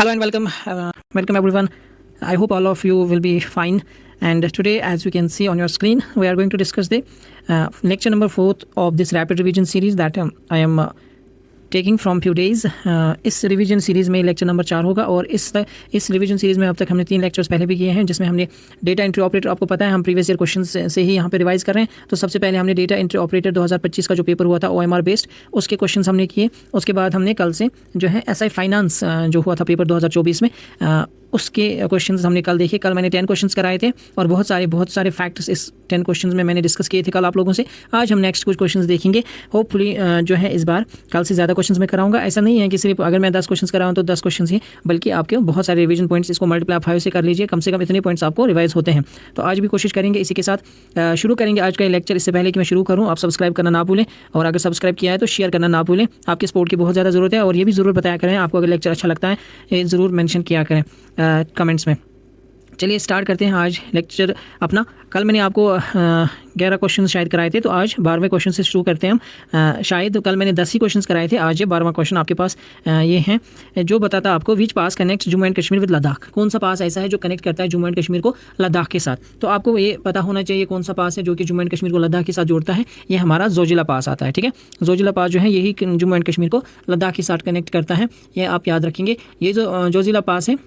Hello and welcome everyone. I hope all of you will be fine. And today, as you can see on your screen, we are going to discuss the lecture number 4 of this rapid revision series that I am taking from few days. इस revision series में lecture number 4 होगा और इस revision series में अब तक हमने 3 lectures पहले भी किए हैं, जिसमें हमने डेटा एंट्री ऑपरेटर, आपको पता है हम प्रीवियस ईयर क्वेश्चन से ही यहाँ पे रिवाइज कर रहे हैं। तो सबसे पहले हमने डेटा एंट्री ऑपरेटर 2025 का जो पेपर हुआ था OMR बेस्ड, उसके क्वेश्चन हमने किए। उसके बाद हमने कल से जो है SI फाइनेंस जो हुआ था पेपर 2024 में, उसके क्वेश्चंस हमने कल देखे। कल मैंने 10 क्वेश्चंस कराए थे और बहुत सारे फैक्ट्स इस 10 क्वेश्चंस में मैंने डिस्कस किए थे कल आप लोगों से। आज हम नेक्स्ट कुछ क्वेश्चंस देखेंगे। होपफुली जो है इस बार कल से ज़्यादा क्वेश्चंस मैं कराऊंगा। ऐसा नहीं है कि सिर्फ अगर मैं 10 क्वेश्चंस कराऊँ तो 10 क्वेश्चंस ही, बल्कि आपके बहुत सारे रिवीजन पॉइंट्स, इसको मल्टीप्लाई 5 से कर लीजिए, कम से कम इतने पॉइंट्स आपको रिवाइज होते हैं। तो आज भी कोशिश करेंगे। इसी के साथ शुरू करेंगे आज का लेक्चर। इससे पहले कि मैं शुरू करूँ, आप सब्सक्राइब करना ना भूलें, और अगर सब्सक्राइब किया है तो शेयर करना ना भूलें। आपके सपोर्ट की बहुत ज़्यादा ज़रूरत है, और ये भी ज़रूर बताया करें आपको अगर लेक्चर अच्छा लगता है, ये ज़रूर मेंशन किया करें कमेंट्स में। चलिए स्टार्ट करते हैं आज लेक्चर अपना। कल मैंने आपको 11 क्वेश्चन शायद कराए थे, तो आज 12वें क्वेश्चन से शुरू करते हैं हम। शायद कल मैंने 10 ही क्वेश्चन कराए थे, आज ये 12वां क्वेश्चन आपके पास ये हैं, जो बताता आपको which pass connect Jammu and Kashmir with Ladakh. कौन सा पास ऐसा है जो कनेक्ट करता है जम्मू एंड कश्मीर को लद्दाख के साथ। तो आपको ये पता होना चाहिए कौन सा पास है जो कि जम्मू एंड कश्मीर को लद्दाख के साथ जोड़ता है। ये हमारा जोजिला पास आता है, ठीक है। जोजिला पास जो है यही जम्मू एंड कश्मीर को लद्दाख के साथ कनेक्ट करता है, ये आप याद रखेंगे। ये जो जोजिला पास है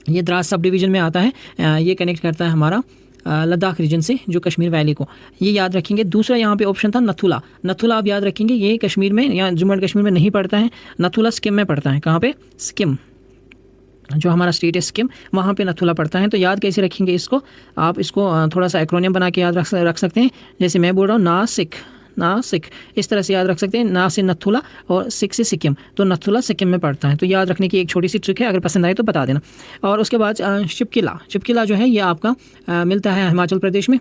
ये द्रास सब डिवीज़न में आता है। ये कनेक्ट करता है हमारा लद्दाख रीजन से जो कश्मीर वैली को, ये याद रखेंगे। दूसरा यहाँ पे ऑप्शन था नथुला। नथुला आप याद रखेंगे, ये कश्मीर में या जम्मू एंड कश्मीर में नहीं पड़ता है। नथुला सिक्किम में पड़ता है। कहाँ पे? सिक्किम, जो हमारा स्टेट है सिक्किम, वहाँ पे नथुला पड़ता है। तो याद कैसे रखेंगे इसको? आप इसको थोड़ा सा एक्रोनियम बना के याद रख सकते हैं। जैसे मैं बोल रहा हूँ नासिक, इस तरह से याद रख सकते हैं। ना से नथुला और सिक से सिक्किम, तो नथुला सिक्किम में पड़ता है। तो याद रखने की एक छोटी सी ट्रिक है, अगर पसंद आए तो बता देना। और उसके बाद शिपकिला जो है ये आपका मिलता है हिमाचल प्रदेश में।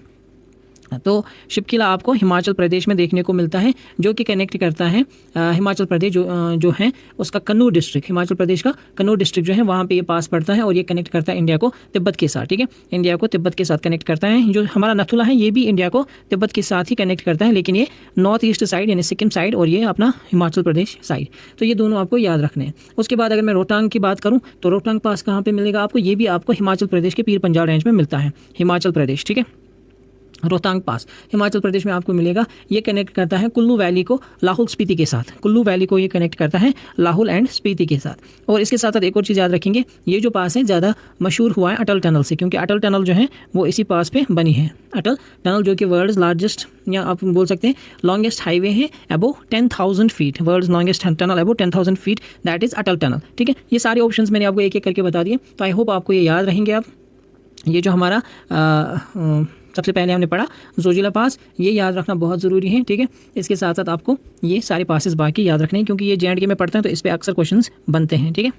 तो शिपकिला आपको हिमाचल प्रदेश में देखने को मिलता है, जो कि कनेक्ट करता है हिमाचल प्रदेश जो है उसका कन्नूर डिस्ट्रिक्ट, हिमाचल प्रदेश का कन्नूर डिस्ट्रिक्ट जो है वहाँ पे ये पास पड़ता है, और ये कनेक्ट करता है इंडिया को तिब्बत के साथ, ठीक है। इंडिया को तिब्बत के साथ कनेक्ट करता है। जो हमारा नथुला है ये भी इंडिया को तिब्बत के साथ ही कनेक्ट करता है, लेकिन ये नॉर्थ ईस्ट साइड यानी सिक्किम साइड, और ये अपना हिमाचल प्रदेश साइड। तो ये दोनों आपको याद रखने हैं। उसके बाद अगर मैं रोहतांग की बात करूँ तो रोहतांग पास कहाँ पर मिलेगा आपको? ये भी आपको हिमाचल प्रदेश के पीर पंजाल रेंज में मिलता है, हिमाचल प्रदेश, ठीक है। रोहतांग पास हिमाचल प्रदेश में आपको मिलेगा। ये कनेक्ट करता है कुल्लू वैली को लाहौल स्पीति के साथ। कुल्लू वैली को ये कनेक्ट करता है लाहौल एंड स्पीति के साथ। और इसके साथ साथ एक और चीज़ याद रखेंगे, ये जो पास है ज़्यादा मशहूर हुआ है अटल टनल से, क्योंकि अटल टनल जो है वो इसी पास पे बनी है। अटल टनल जो कि वर्ल्ड्स लार्जेस्ट, या आप बोल सकते हैं लॉन्गेस्ट हाईवे है above 10,000 feet, world's longest tunnel above 10,000 feet, that is Atal tunnel, ठीक है। ये सारे ऑप्शंस मैंने आपको एक एक करके बता दिए, तो आई होप आपको ये याद रहेंगे। आप ये जो हमारा सबसे पहले हमने पढ़ा जोजिला पास, ये याद रखना बहुत ज़रूरी है, ठीक है। इसके साथ साथ आपको ये सारे पासेस बाकी याद रखने हैं, क्योंकि ये JNK में पढ़ते हैं तो इस पर अक्सर क्वेश्चंस बनते हैं, ठीक है।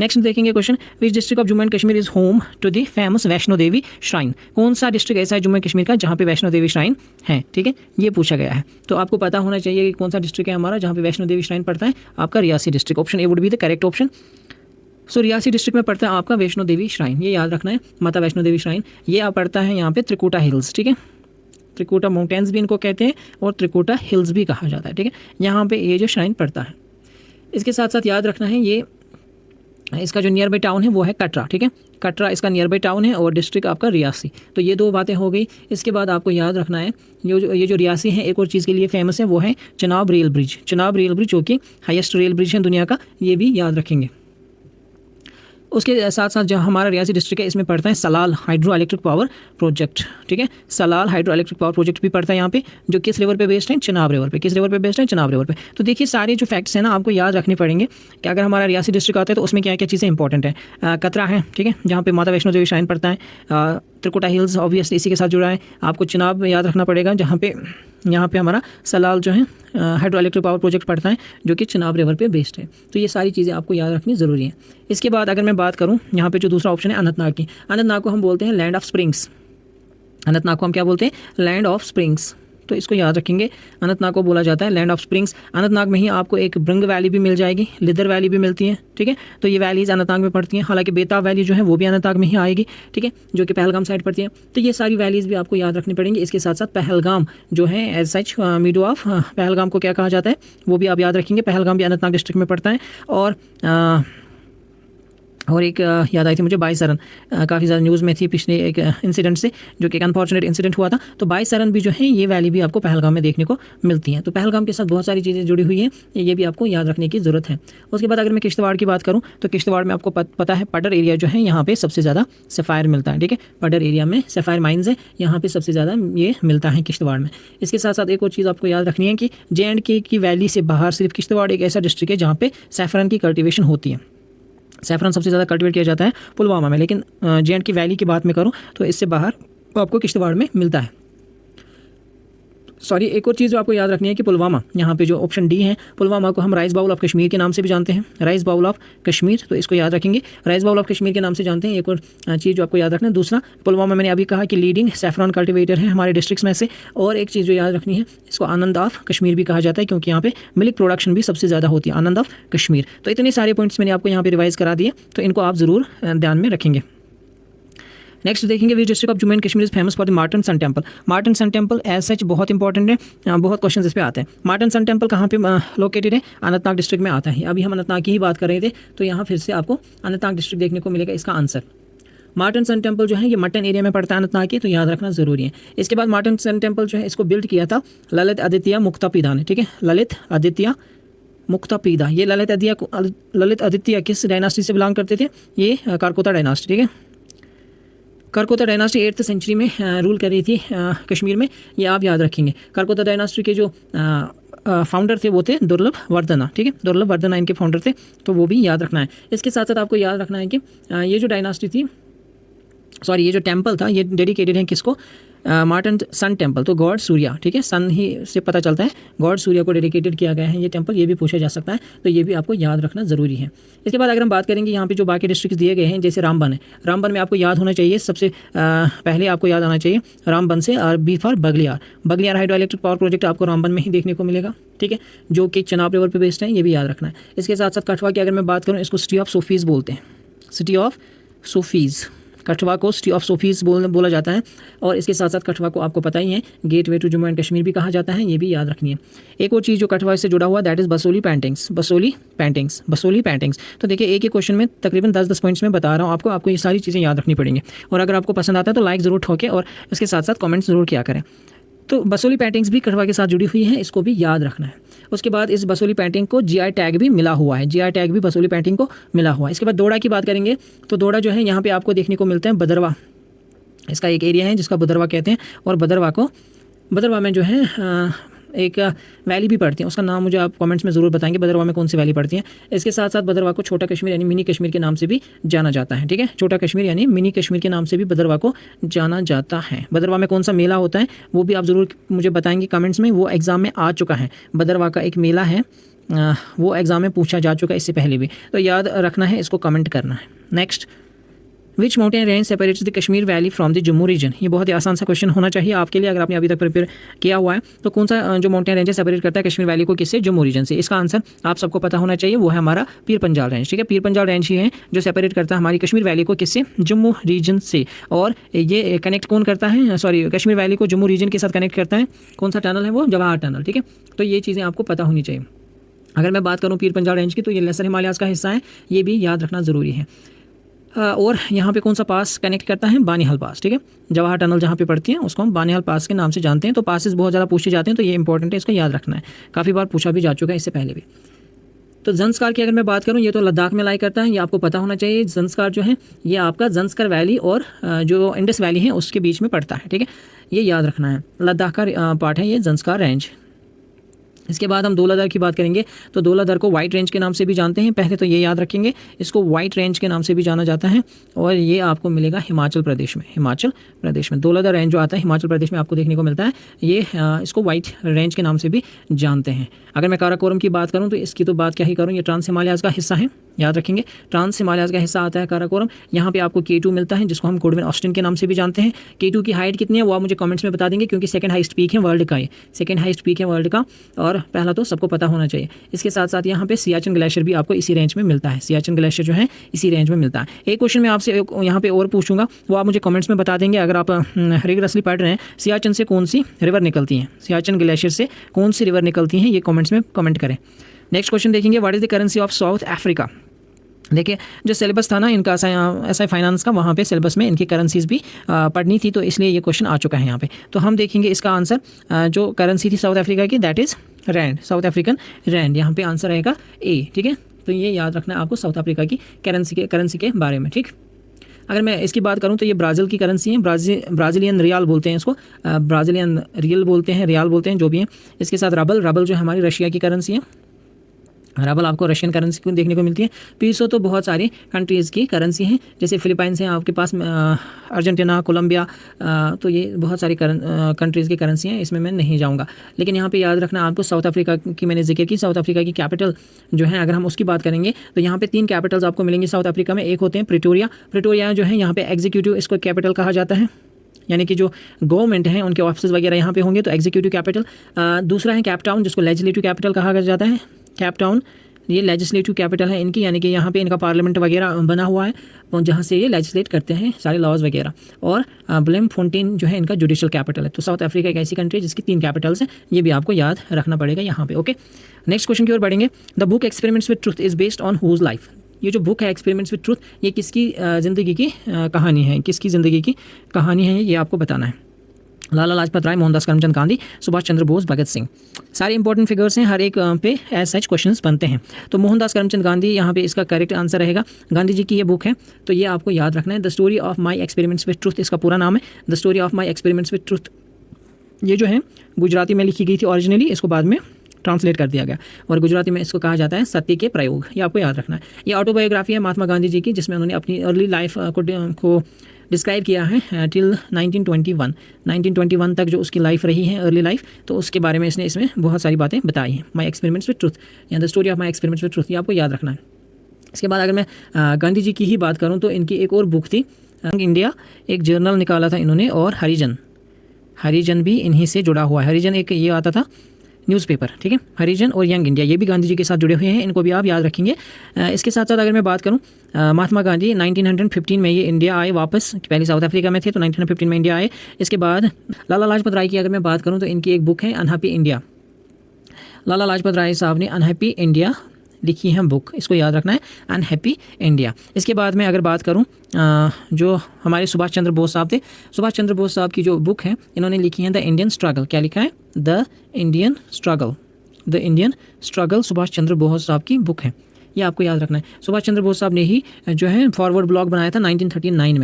नेक्स्ट देखेंगे question, which district of Jammu and Kashmir is home to the famous Vaishno Devi shrine. कौन सा डिस्ट्रिक्ट ऐसा है जम्मू एंड कश्मीर का जहाँ पे वैष्णो देवी श्राइन है, ठीक है, ये पूछा गया है। तो आपको पता होना चाहिए कि कौन सा डिस्ट्रिक्ट है हमारा जहाँ पे वैष्णो देवी श्राइन पड़ता है। आपका Reasi district, option A would be the correct option. So Reasi district में पड़ता है आपका वैष्णो देवी श्राइन, ये याद रखना है, माता वैष्णो देवी श्राइन। ये आप पड़ता है यहाँ पे त्रिकुटा हिल्स, ठीक है। त्रिकुटा माउंटेन्स भी इनको कहते हैं और त्रिकुटा हिल्स भी कहा जाता है, ठीक है। यहाँ पे ये जो श्राइन पड़ता है। इसके साथ साथ याद रखना है ये इसका जो नियर बाई टाउन है वो है कटरा, ठीक है। कटरा इसका नियर बाई टाउन है, और डिस्ट्रिक्ट आपका रियासी। तो ये 2 बातें हो गई। इसके बाद आपको याद रखना है ये जो रियासी है, एक और चीज़ के लिए फेमस है, वो है Chenab rail bridge. Chenab rail bridge जो कि हाईएस्ट रेल ब्रिज है दुनिया का, ये भी याद रखेंगे। उसके साथ साथ जो हमारा रियासी डिस्ट्रिक्ट है इसमें पड़ता है Salal hydro electric power project, ठीक है। Salal hydro electric power project भी पड़ता है यहाँ पे, जो किस रिवर पे बेस्ड है? चिनाब रिवर पे। किस रिवर पे बेस्ड है? चिनाब रिवर पे। तो देखिए सारे जो फैक्ट्स हैं ना आपको याद रखने पड़ेंगे कि अगर हमारा रियासी डिस्ट्रिक्ट आता है तो उसमें क्या क्या चीज़ें इंपॉर्टेंट है। कतरा है, ठीक है, जहाँ पे माता वैष्णो देवी श्राइन पड़ता है। त्रिकुटा हिल्स ऑब्वियसली इसी के साथ जुड़ा है। आपको चिनाब याद रखना पड़ेगा, जहाँ पे यहाँ पे हमारा सलाल जो है हाइड्रो इलेक्ट्रिक पावर प्रोजेक्ट पड़ता है, जो कि चिनाब रिवर पे बेस्ड है। तो ये सारी चीज़ें आपको याद रखनी ज़रूरी है। इसके बाद अगर मैं बात करूँ यहाँ पे जो दूसरा ऑप्शन है अनंतनाग की, अनंतनाग को हम बोलते हैं लैंड ऑफ स्प्रिंग्स। अनंतनाग को हम क्या बोलते हैं? Land of springs. तो इसको याद रखेंगे, अनंतनाग को बोला जाता है लैंड ऑफ स्प्रिंग्स। अनंतनाग में ही आपको एक ब्रंग वैली भी मिल जाएगी, लिदर वैली भी मिलती है, ठीक है। तो ये वैलीज़ अनंतनाग में पड़ती हैं। हालांकि बेताब वैली जो है वो भी अनंतनाग में ही आएगी, ठीक है, जो कि पहलगाम साइड पड़ती है। तो ये सारी वैलीज़ भी आपको याद रखनी पड़ेंगी। इसके साथ साथ पहलगाम जो है as such meadow of Pahalgam को क्या कहा जाता है वो भी आप याद रखेंगे। पहलगाम भी अनंतनाग डिस्ट्रिक्ट में पड़ता है। और और एक याद आई थी मुझे बाईसरन, काफ़ी ज़्यादा न्यूज़ में थी पिछले एक इंसिडेंट से, जो कि एक अनफॉर्चुनेट इंसिडेंट हुआ था। तो बाईसरन भी जो है ये वैली भी आपको पहलगाम में देखने को मिलती है। तो पहलगाम के साथ बहुत सारी चीज़ें जुड़ी हुई हैं, ये भी आपको याद रखने की ज़रूरत है। उसके बाद अगर मैं किश्तवाड़ की बात करूँ तो किश्तवाड़ में आपको पता है पडर एरिया जो है यहाँ पर सबसे ज़्यादा सफ़ायर मिलता है। ठीक है, पडर एरिया में सफ़ायर माइंस है, यहाँ पर सबसे ज़्यादा ये मिलता है किश्तवाड़ में। इसके साथ साथ एक और चीज़ आपको याद रखनी है कि J&K की वैली से बाहर सिर्फ किश्तवाड़ एक ऐसा डिस्ट्रिक्ट है जहाँ पे सैफरन की कल्टीवेशन होती है। सैफरन सबसे ज़्यादा कल्टिवेट किया जाता है पुलवामा में, लेकिन J&K वैली की बात मैं करूँ तो इससे बाहर आपको किश्तवाड़ में मिलता है। सॉरी, एक और चीज़ जो आपको याद रखनी है कि पुलवामा, यहाँ पे जो ऑप्शन डी है, पुलवामा को हम राइस बाउल ऑफ कश्मीर के नाम से भी जानते हैं, राइस बाउल ऑफ कश्मीर, तो इसको याद रखेंगे, राइस बाउल ऑफ कश्मीर के नाम से जानते हैं। एक और चीज़ जो आपको याद रखना है, दूसरा पुलवामा मैंने अभी कहा कि लीडिंग सैफरन कल्टिवेटर है हमारे डिस्ट्रिक्ट्स में से। और एक चीज़ जो याद रखनी है, इसको आनंद ऑफ कश्मीर भी कहा जाता है, क्योंकि यहाँ पे मिल्क प्रोडक्शन भी सबसे ज़्यादा होती है, आनंद ऑफ कश्मीर। तो इतने सारे पॉइंट्स मैंने आपको यहाँ पे रिवाइज़ करा दिए, तो इनको आप ज़रूर ध्यान में रखेंगे। नेक्स्ट देखेंगे which district of Jammu and Kashmir is famous for the Martand sun temple. Martand sun temple as such बहुत इंपॉर्टेंट है, बहुत क्वेश्चन इस पे आते हैं। मार्टन सन टेम्पल कहाँ पे लोकेटेड है? अनंतनाग डिस्ट्रिक्ट में आता है। अभी हम अनंतनाग की ही बात कर रहे थे, तो यहाँ फिर से आपको अनंतनाग डिस्ट्रिक्ट देखने को मिलेगा इसका आंसर। मार्टन सन टेम्पल जो है ये मटन एरिया में पड़ता है अनंतनाग के, तो याद रखना ज़रूरी है। इसके बाद मार्टन सन टेम्पल जो है इसको बिल्ड किया था ललित आदित्य मुक्तापिदा ने। ठीक है, ललित आदित्य मुक्तापिदा। ये ललित आदित्य किस डायनास्टी से बिलोंग करते थे? ये कारकोता डायनास्टी। ठीक है, कारकोता डायनास्टी 8th सेंचुरी में रूल कर रही थी कश्मीर में, ये आप याद रखेंगे। कारकोता डायनास्टी के जो फाउंडर थे वो थे दुर्लभ वर्धना। ठीक है, दुर्लभ वर्धना इनके फाउंडर थे, तो वो भी याद रखना है। इसके साथ साथ आपको याद रखना है कि ये जो डायनास्टी थी, सॉरी ये जो टेम्पल था, ये डेडिकेटेड है किसको? मार्टन सन टेम्पल, तो गॉड सूर्या। ठीक है, सन ही से पता चलता है, गॉड सूर्या को डेडिकेटेड किया गया है ये टेम्पल, ये भी पूछा जा सकता है, तो ये भी आपको याद रखना ज़रूरी है। इसके बाद अगर हम बात करेंगे यहाँ पे जो बाकी डिस्ट्रिक्ट दिए गए हैं, जैसे रामबन है, रामबन में आपको याद होना चाहिए, सबसे पहले आपको याद आना चाहिए रामबन से, और B for Baglihar. Baglihar hydro electric power project आपको रामबन में ही देखने को मिलेगा। ठीक है, जो कि चनाब रिवर पर बेस्ड है, ये भी याद रखना है। इसके साथ साथ कठवा की अगर मैं बात करूँ, इसको सिटी ऑफ सोफीज़ बोलते हैं, सिटी ऑफ सोफीज़। कठवा को सिटी ऑफ सोफीज़ बोला जाता है। और इसके साथ साथ कठवा को आपको पता ही है gateway to Jammu and Kashmir भी कहा जाता है, ये भी याद रखनी है। एक और चीज़ जो कठवा से जुड़ा हुआ, that is Basoli paintings. Basoli paintings, Basoli paintings. तो देखिए एक ही क्वेश्चन में तकरीबन 10-10 पॉइंट्स में बता रहा हूँ आपको ये सारी चीज़ें याद रखनी पड़ेंगी। और अगर आपको पसंद आता है तो लाइक ज़रूर ठोके, और इसके साथ साथ कॉमेंट्स ज़रूर किया करें। तो बसोली पेंटिंग्स भी कठवा के साथ जुड़ी हुई है, इसको भी याद रखना है। उसके बाद इस बसोली पेंटिंग को GI टैग भी मिला हुआ है, GI टैग भी बसोली पेंटिंग को मिला हुआ है। इसके बाद दोड़ा की बात करेंगे, तो दोड़ा जो है यहाँ पे आपको देखने को मिलते हैं बदरवा, इसका एक एरिया है जिसका बदरवा कहते हैं। और बदरवा में जो है एक वैली भी पड़ती है, उसका नाम मुझे आप कमेंट्स में ज़रूर बताएंगे बदरवा में कौन सी वैली पड़ती है। इसके साथ साथ बदरवा को छोटा कश्मीर यानी मिनी कश्मीर के नाम से भी जाना जाता है। ठीक है, छोटा कश्मीर यानी मिनी कश्मीर के नाम से भी बदरवा को जाना जाता है। बदरवा में कौन सा मेला होता है वो भी आप ज़रूर मुझे बताएंगे कमेंट्स में, वो एग्ज़ाम में आ चुका है। बदरवा का एक मेला है, वो एग्ज़ाम में पूछा जा चुका है इससे पहले भी, तो याद रखना है, इसको कमेंट करना है। Next, which mountain range separates the Kashmir valley from the Jammu region? ये बहुत ही आसान सा क्वेश्चन होना चाहिए आपके लिए, अगर आपने अभी तक प्रिपेयर किया हुआ है। तो कौन सा जो माउंटेन रेंज सेपरेट करता है कश्मीर वैली को किससे? जम्मू रीजन से। इसका आंसर आप सबको पता होना चाहिए, वो है हमारा पीर पंजाल रेंज। ठीक है, पीर पंजाल रेंज ही है जो सेपरेट करता है हमारी कश्मीर वैली को किससे? जम्मू रीजन से। और ये कनेक्ट कौन करता है? सॉरी, कश्मीर वैली को जम्मू रीजन के साथ कनेक्ट करता है कौन सा टनल है? वो जवाहर टनल। ठीक है, तो ये चीज़ें आपको पता होनी चाहिए। अगर मैं बात करूँ पीर पंजाल रेंज की, तो ये लेसर हिमालयाज़ का हिस्सा है, ये भी याद रखना ज़रूरी है। और यहाँ पे कौन सा पास कनेक्ट करता है? बानिहाल पास। ठीक है, जवाहर टनल जहाँ पे पड़ती है उसको हम बानिहाल पास के नाम से जानते हैं। तो पासेस बहुत ज़्यादा पूछे जाते हैं, तो ये इंपॉर्टेंट है, इसको याद रखना है, काफ़ी बार पूछा भी जा चुका है इससे पहले भी। तो ज़ंस्कार की अगर मैं बात करूँ, ये तो लद्दाख में लाई करता है, ये आपको पता होना चाहिए। ज़ंस्कार जो है ये आपका ज़ंस्कर वैली और जो इंडस वैली है उसके बीच में पड़ता है। ठीक है, ये याद रखना है, लद्दाख का पार्ट है ये ज़ंस्कार रेंज। इसके बाद हम धौलाधर की बात करेंगे, तो धौलाधर को वाइट रेंज के नाम से भी जानते हैं, पहले तो ये याद रखेंगे, इसको वाइट रेंज के नाम से भी जाना जाता है। और ये आपको मिलेगा हिमाचल प्रदेश में, हिमाचल प्रदेश में धौलाधर रेंज जो आता है हिमाचल प्रदेश में आपको देखने को मिलता है। ये इसको वाइट रेंज के नाम से भी जानते हैं। अगर मैं काराकोरम की बात करूँ तो इसकी तो बात क्या ही करूँ, ये ट्रांस हिमालयाज़ का हिस्सा है, याद रखेंगे, ट्रांस हिमालयाज़ का हिस्सा आता है काराकोरम। यहाँ पे आपको K2 मिलता है, जिसको हम गुडविन ऑस्टिन के नाम से भी जानते हैं। K2 की हाइट कितनी है वो आप मुझे कमेंट्स में बता देंगे, क्योंकि सेकंड हाइस्ट पीक है वर्ल्ड का, ये सेकंड हाइस्ट पीक है वर्ल्ड का, और पहला तो सबको पता होना चाहिए। इसके साथ साथ यहाँ पे सियाचिन ग्लेशियर भी आपको इसी रेंज में मिलता है, सियाचिन ग्लेशियर जो है इसी रेंज में मिलता है। एक क्वेश्चन मैं आपसे यहाँ पे और पूछूंगा, वो आप मुझे कमेंट्स में बता देंगे अगर आप रिगरसली पढ़ रहे हैं। सियाचिन से कौन सी रिवर निकलती है? सियाचिन ग्लेशियर से कौन सी रिवर निकलती हैं, ये कमेंट्स में कमेंट करें। नेक्स्ट क्वेश्चन देखेंगे, what is the currency of south Africa? देखिए जो सिलेबस था ना इनका एसआई फाइनेंस का, वहाँ पे सिलेबस में इनकी करेंसीज भी पढ़नी थी, तो इसलिए ये क्वेश्चन आ चुका है यहाँ पे। तो हम देखेंगे इसका आंसर, जो करेंसी थी साउथ अफ्रीका की, that is rand, South African rand. यहाँ पे आंसर रहेगा ए, ठीक है। तो ये याद रखना है आपको साउथ अफ्रीका की करेंसी के बारे में, ठीक। अगर मैं इसकी बात करूँ तो ये ब्राज़ील की करेंसी है, ब्राज़ीलियन रियाल बोलते हैं इसको, ब्राज़ीलियन रियल बोलते हैं, रियाल बोलते हैं, जो भी है। इसके साथ रबल जो हमारी रशिया की करेंसी है, रबल आपको रशियन करेंसी को देखने को मिलती है। पीसो तो बहुत सारी कंट्रीज़ की करेंसी हैं, जैसे फिलीपाइंस हैं आपके पास, अर्जेंटीना, कोलंबिया, तो ये बहुत सारी कंट्रीज़ की करेंसी हैं, इसमें मैं नहीं जाऊंगा। लेकिन यहाँ पे याद रखना आपको साउथ अफ्रीका की मैंने जिक्र की, साउथ अफ्रीका की कैपिटल जो है, अगर हम उसकी बात करेंगे तो यहाँ पे 3 कैपिटल्स आपको मिलेंगी साउथ अफ्रीका में। एक होते हैं प्रिटोरिया जो है यहाँ पे एग्जीक्यूटिव इसको कैपिटल कहा जाता है, यानी कि जो गवर्नमेंट है उनके ऑफिस वगैरह यहाँ पे होंगे, तो एग्जीक्यूटिव कैपिटल। दूसरा है कैप टाउन, जिसको लेजिस्लेटिव कैपिटल कहा जाता है। कैप टाउन ये लेजिस्लेटिव कैपिटल है इनकी, यानी कि यहाँ पे इनका पार्लियामेंट वगैरह बना हुआ है, जहाँ से ये लेजिस्लेट करते हैं सारे लॉज वगैरह। और ब्लेमफोंटेन जो है इनका जुडिशियल कैपिटल है। तो साउथ अफ्रीका एक ऐसी कंट्री है जिसकी 3 कैपिटल्स हैं, ये भी आपको याद रखना पड़ेगा यहाँ पे, ओके। नेक्स्ट क्वेश्चन की ओर बढ़ेंगे। The book Experiments with Truth is based on whose life. ये जो बुक है एक्सपेरिमेंट्स विद ट्रुथ, ये किसकी ज़िंदगी की कहानी है, किसकी ज़िंदगी की कहानी है, ये आपको बताना है। लाला लाजपत राय, मोहनदास करमचंद गांधी, सुभाष चंद्र बोस, भगत सिंह, सारे इंपॉर्टेंट फिगर्स हैं, हर एक पे एज सच क्वेश्चंस बनते हैं। तो मोहनदास करमचंद गांधी यहाँ पे इसका करेक्ट आंसर रहेगा। गांधी जी की ये बुक है, तो ये आपको याद रखना है। The story of my experiments with truth इसका पूरा नाम है, the story of my experiments with truth. ये जो है गुजराती में लिखी गई थी ओरिजिनली, इसको बाद में ट्रांसलेट कर दिया गया, और गुजराती में इसको कहा जाता है सत्य के प्रयोग। ये आपको याद रखना है। ये ऑटोबायोग्राफी है महात्मा गांधी जी की, जिसमें उन्होंने अपनी अर्ली लाइफ को डिस्क्राइब किया है टिल 1921 तक जो उसकी लाइफ रही है, अर्ली लाइफ, तो उसके बारे में इसमें बहुत सारी बातें बताई हैं। माई एक्सपेरिमेंट्स विद ट्रुथ या the story of my experiments with truth, ये आपको याद रखना है। इसके बाद अगर मैं गांधी जी की ही बात करूँ तो इनकी एक और बुक थी, इंडिया, एक जर्नल निकाला था इन्होंने, और हरिजन भी इन्हीं से जुड़ा हुआ है। हरिजन एक ये आता था न्यूज़पेपर, ठीक है। हरिजन और यंग इंडिया, ये भी गांधी जी के साथ जुड़े हुए हैं, इनको भी आप याद रखेंगे। इसके साथ साथ अगर मैं बात करूं, महात्मा गांधी 1915 में ये इंडिया आए वापस, पहले साउथ अफ्रीका में थे, तो 1915 में इंडिया आए। इसके बाद लाला लाजपत राय की अगर मैं बात करूं तो इनकी एक बुक है अनहैप्पी इंडिया। लाला लाजपत राय साहब ने अनहैप्पी इंडिया लिखी है बुक, इसको याद रखना है, अनहैप्पी इंडिया। इसके बाद में अगर बात करूं, जो हमारे सुभाष चंद्र बोस साहब थे, सुभाष चंद्र बोस साहब की जो बुक है इन्होंने लिखी है द इंडियन स्ट्रगल। क्या लिखा है? The Indian struggle Subhash Chandra Bose साहब की बुक है, ये आपको याद रखना है। सुभाष चंद्र बोस साहब ने ही जो है फॉरवर्ड ब्लॉग बनाया था 1939